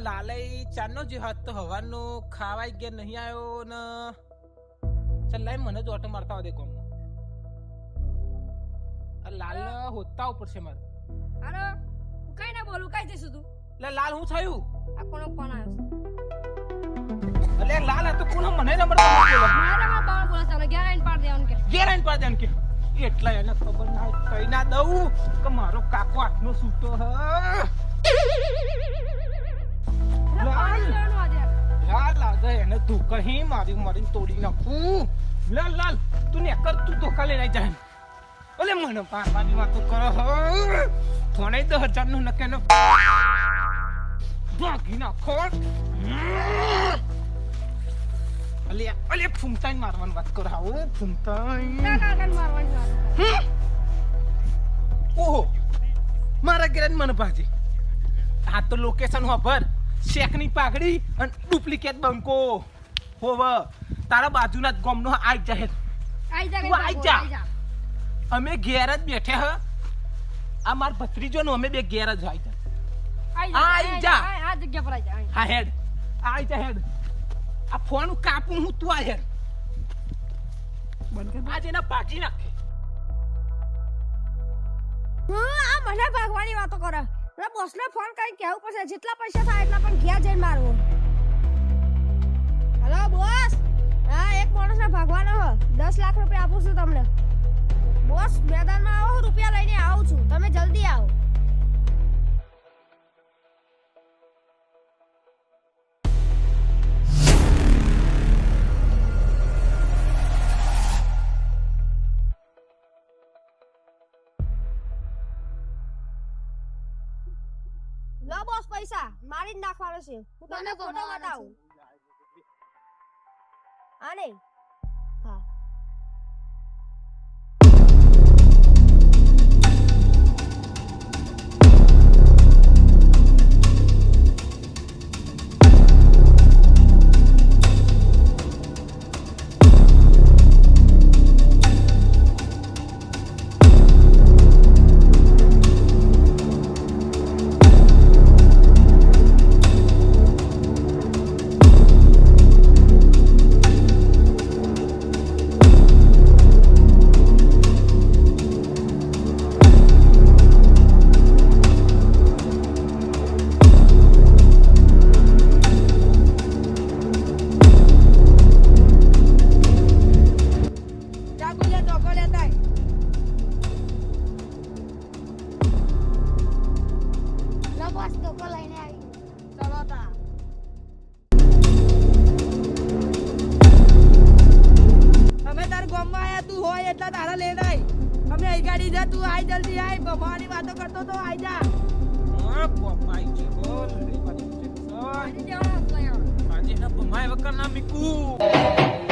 લાલય ચાનો જે હાથ તો હવાનો ખાવાય ગયા નહીં આવ્યો ને ચાલ લાઈ મને જ ઓટો મારતા દે કોમ લાલ હોતા ઉપર છે મારે અરે હું કઈ ના બોલું કઈ જઈશું તું લે લાલ હું થયું આ કોનો ફોન આવ્યો અલે લાલ આ તો કોનો મને નંબર બોલો મારા બાળ બોલા ચાલે ગેરાઈન પાડ દેવાનું કે ગેરાઈન પાડ દેવાનું કે એટલા એને ખબર ના કઈ ના દઉં કે મારો કાકો આટનો સૂતો હ લાલ લાગે એને તું કહી મારી તોડી નાખું લાલ લાલ તું ને કર તું ધોકા લઈને જાય ઓલે મને પારવાની વાતો કરો ફોને 10,000 નો નકે નો ભાગી નાખો અલે ફૂમતાઈ મારવાની વાત કરો આવો ફૂમતાઈ મારવાની વાત ઓહો મારા ગેરન મને ભાજી આ તો લોકેશન ખબર શેકની પાઘડી અને ડુપ્લિકેટ બંકો હોવ તારા બાજુના જ ગામનો આઈ જાહેર આઈ જા અમે ઘેર જ બેઠે હ આ માર ભત્રીજો નો અમે બે ઘેર જ આઈ જા આ જગ્યા પર આઈ જા હા હેડ આઈ જા હેડ આ ફોન કાપું હું તું આ હેડ બંધ આજે ના ભાગી નાખે આ મને ભાગવાની વાતો કરે રે બોસને ફોન કરી કેવું પડશે જેટલા પૈસા થાય એટલા પણ ઘેર જઈને મારવો હેલો બોસ હા એક માણસને ભાગવાનો હ 10 લાખ રૂપિયા આપું છું તમને બોસ મેદાનમાં આવો રૂપિયા લઈને આવું છું તમે જલ્દી આવો લો બોસ પૈસા મારી જ નાખવાનો છે હું તમને ફોટો બતાવું આને હા તું આઈ જલ્દી આઈ ભવાની વાતો કરતો તો આઈ જા હા કોપાઈ છે બોલ રે પાડી છે આજે ના ભમાય વગર ના મીકુ